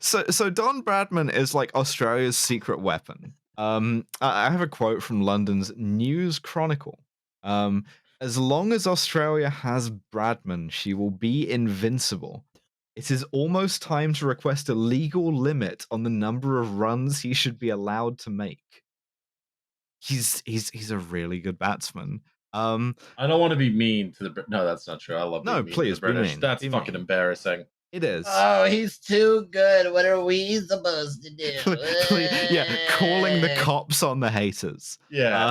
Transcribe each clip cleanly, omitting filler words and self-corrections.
So Don Bradman is like Australia's secret weapon. I have a quote from London's News Chronicle. Um, as long as Australia has Bradman, she will be invincible. It is almost time to request a legal limit on the number of runs he should be allowed to make. He's a really good batsman. I don't want to be mean to the. No, that's not true. I love being No, mean to the please be British. mean. That's Be fucking mean. embarrassing. It is. Oh, he's too good. What are we supposed to do? Yeah, calling the cops on the haters. Yeah,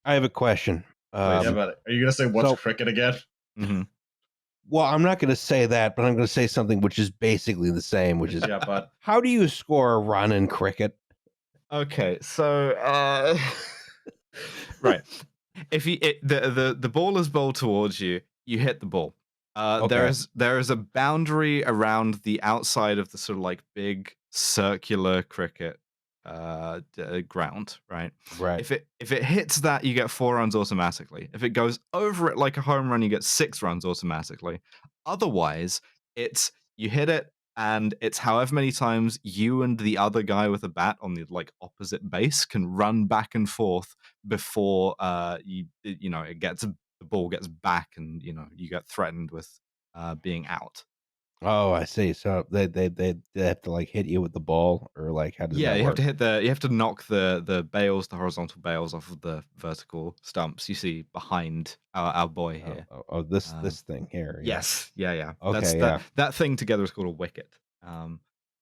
I have a question. yeah, but are you gonna say what's so- cricket again? Mhm. Well, I'm not going to say that, but I'm going to say something which is basically the same, which is Yeah, but how do you score a run in cricket? Okay, so right, if the ball is bowled towards you, you hit the ball. Okay. There is a boundary around the outside of the sort of like big circular cricket ground, right? Right. If it hits that, you get 4 runs automatically. If it goes over it like a home run, you get 6 runs automatically. Otherwise, it's you hit it and it's however many times you and the other guy with a bat on the like opposite base can run back and forth before you know it gets the ball gets back and you know you get threatened with being out. Oh, I see. So they have to like hit you with the ball, or like how does Yeah, that you have work? to you have to knock the bales, the horizontal bales off of the vertical stumps you see behind our boy here. This Um, this thing here. Yeah. Yes, yeah. Okay, That thing together is called a wicket.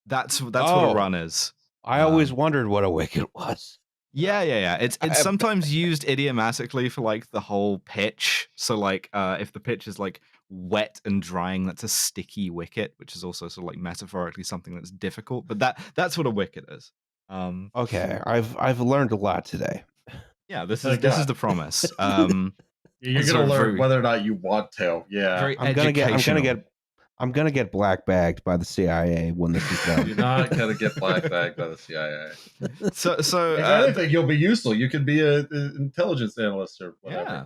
That's what a Oh. run is. I always wondered what a wicket was. Yeah. It's I have- sometimes used idiomatically for like the whole pitch. So like if the pitch is like wet and drying, that's a sticky wicket, which is also sort of like metaphorically something that's difficult. But that's what a wicket is. Okay, I've learned a lot today. Yeah, this Thank is God. the promise. You're So gonna learn very- whether or not you want to. Yeah, very I'm gonna educational. I'm gonna get black bagged by the CIA when this is you're done. not gonna get black bagged by the CIA. So If anything, you'll be useful. You could be an intelligence analyst or whatever. yeah.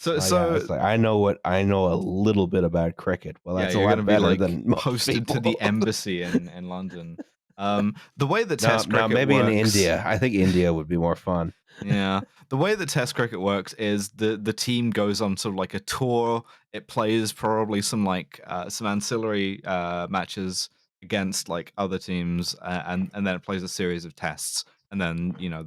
Oh, yeah, it's like, I know a little bit about cricket. Well, that's you're a lot gonna be better like than most posted to the people. embassy in London. The way that Test Now cricket maybe works, in India. I think India would be more fun. Yeah, the way that Test cricket works is the team goes on sort of like a tour. It plays probably some like some ancillary matches against like other teams, and then it plays a series of tests. And then you know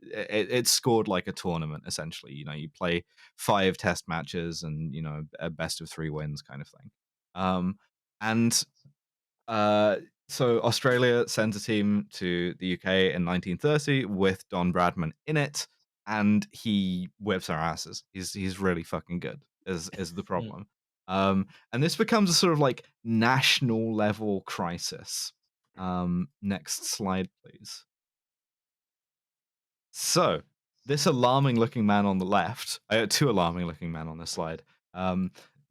it's scored like a tournament essentially. You know, you play 5 test matches, and you know a best of 3 wins kind of thing. And so Australia sends a team to the UK in 1930 with Don Bradman in it, and he whips our asses. He's really fucking good. Is the problem. And this becomes a sort of like national level crisis. Next slide, please. So, this alarming looking man on the left, 2 alarming looking men on this slide.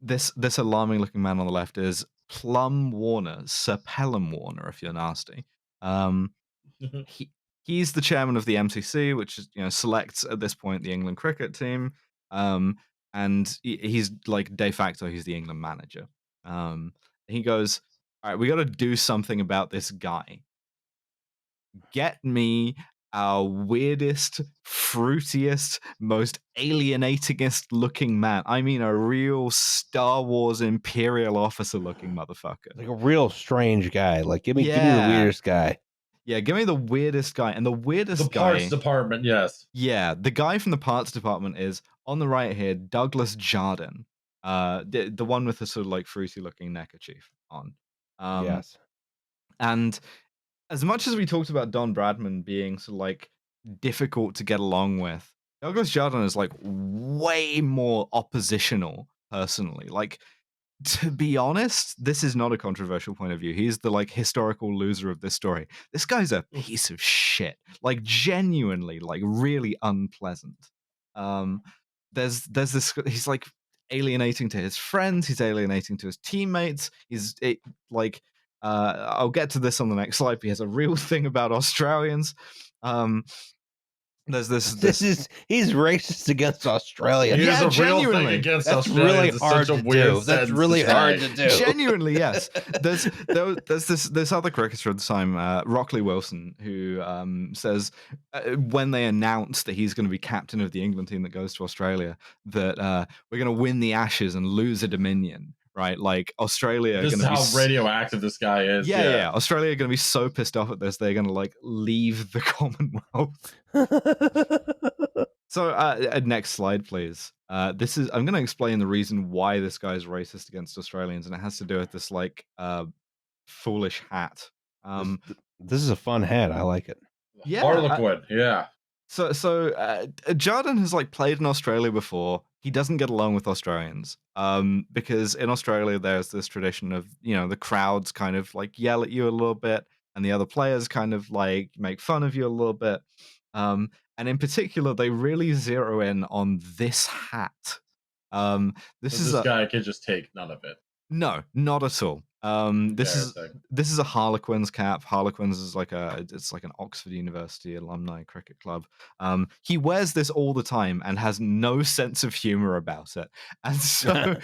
This alarming looking man on the left is Plum Warner, Sir Pelham Warner, if you're nasty. He's the chairman of the MCC, which is, you know, selects at this point the England cricket team. And he's like de facto, he's the England manager. He goes, all right, we got to do something about this guy. Get me our weirdest, fruitiest, most alienatingest looking man. I mean, a real Star Wars Imperial officer looking motherfucker. Like a real strange guy. Like give me the Yeah. weirdest guy. Yeah, give me the weirdest guy. And the weirdest The guy. parts department, yes. Yeah, the guy from the parts department is on the right here, Douglas Jardine. The one with the sort of like fruity looking neckerchief on. Yes. And as much as we talked about Don Bradman being sort of like difficult to get along with, Douglas Jardine is like way more oppositional personally. Like, to be honest, this is not a controversial point of view. He's the like historical loser of this story. This guy's a piece of shit. Like genuinely, like really unpleasant. There's this. He's like alienating to his friends. He's alienating to his teammates. I'll get to this on the next slide. But he has a real thing about Australians. There's this he's racist against Australia. He is Yeah, a real thing genuinely. against That's Australia. really It's hard such a to weird do. That's sentence to really hard say. to do. Genuinely, yes. There's this other cricketer at the time, Rockley Wilson, who says when they announced that he's going to be captain of the England team that goes to Australia, that we're going to win the Ashes and lose a Dominion. Right, like Australia are This going is to be how radioactive this guy is. yeah. Australia are going to be so pissed off at this they're going to like leave the Commonwealth. So, next slide, please. I'm going to explain the reason why this guy's racist against Australians, and it has to do with this like foolish hat. This is a fun hat. I like it. Yeah, Harlequin. Yeah. So Jardine has like played in Australia before. He doesn't get along with Australians because in Australia there's this tradition of the crowds kind of like yell at you a little bit, and the other players kind of like make fun of you a little bit. And in particular, they really zero in on this hat. This guy could just take none of it. No, not at all. This is a Harlequins cap. Harlequins is like it's like an Oxford University alumni cricket club. He wears this all the time and has no sense of humor about it. And so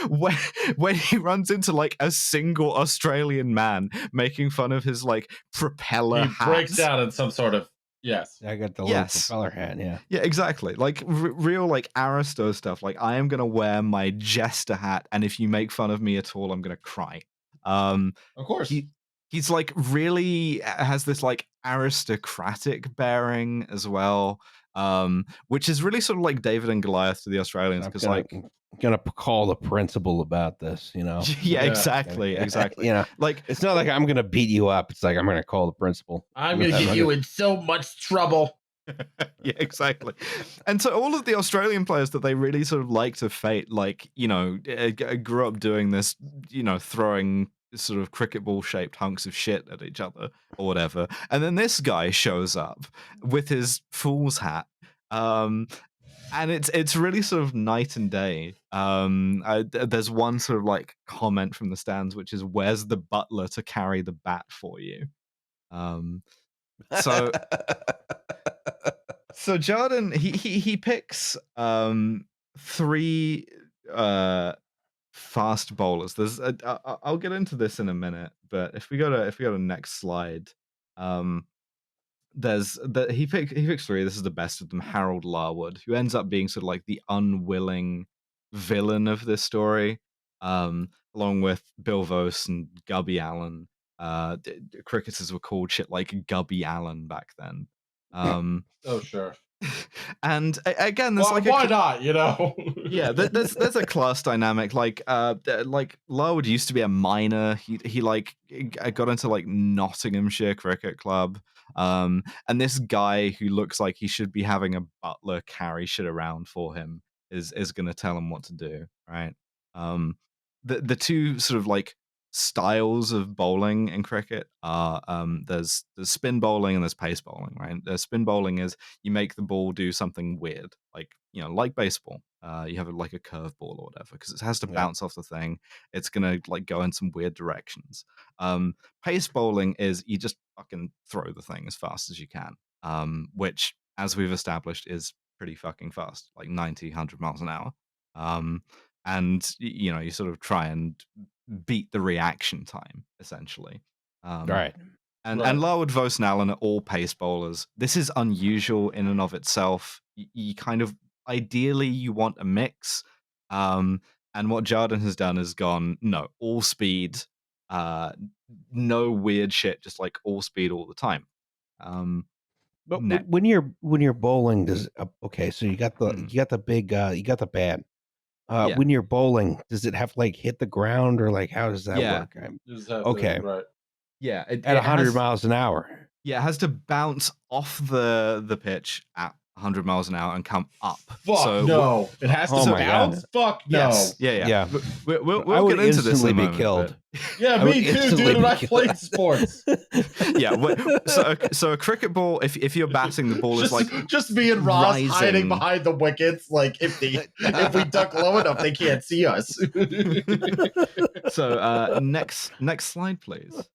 when he runs into like a single Australian man making fun of his like propeller hat, breaks down in some sort of yes. I got the little propeller hat. Yeah. Yeah, exactly. Like real like Aristo stuff. Like I am gonna wear my jester hat, and if you make fun of me at all, I'm gonna cry. Of course. He's like really has this like aristocratic bearing as well, which is really sort of like David and Goliath to the Australians because like I'm gonna call the principal about this. Yeah, exactly. Like it's not like I'm gonna beat you up. It's like I'm gonna call the principal. I'm gonna get you in so much trouble. Yeah, exactly. And so all of the Australian players that they really sort of like to fate, like, grew up doing this, throwing sort of cricket ball shaped hunks of shit at each other or whatever. And then this guy shows up with his fool's hat. And it's really sort of night and day. There's one sort of like comment from the stands, which is, "Where's the butler to carry the bat for you?" So Jardine he picks three fast bowlers. I'll get into this in a minute, but if we go to next slide, he picks three. This is the best of them. Harold Larwood, who ends up being sort of like the unwilling villain of this story, along with Bill Vose and Gubby Allen. Cricketers were called shit like Gubby Allen back then. Oh sure. And again, there's why not? Yeah, there's a class dynamic. Like Larwood used to be a miner. He got into like Nottinghamshire Cricket Club. And this guy who looks like he should be having a butler carry shit around for him is going to tell him what to do, right? The two sort of like styles of bowling in cricket are there's spin bowling and there's pace bowling, right? Spin bowling is you make the ball do something weird, like like baseball. You have like a curve ball or whatever because it has to bounce off the thing. It's gonna like go in some weird directions. Pace bowling is you just fucking throw the thing as fast as you can, which, as we've established, is pretty fucking fast, like 90, 100 miles an hour. And you sort of try and beat the reaction time, essentially. Right. And Larwood, Vose and Allen are all pace bowlers. This is unusual in and of itself. You kind of, ideally, you want a mix. And what Jardine has done is gone, no, all speed, no weird shit, just like all speed all the time. But when you're bowling, so you got the big you got the bat. When you're bowling, does it have to like hit the ground or like how does that work? Okay. Right. Yeah. At 100 miles an hour. Yeah, it has to bounce off the pitch at 100 miles an hour and come up. Fuck no. It has to bounce? Fuck no. Yes. Yeah. We'll get into this in a moment, be killed. Yeah, me too, dude. And I played sports. Yeah. So a cricket ball, if you're batting, the ball is like just me and Ross rising. hiding behind the wickets. Like if we duck low enough, they can't see us. So next slide, please.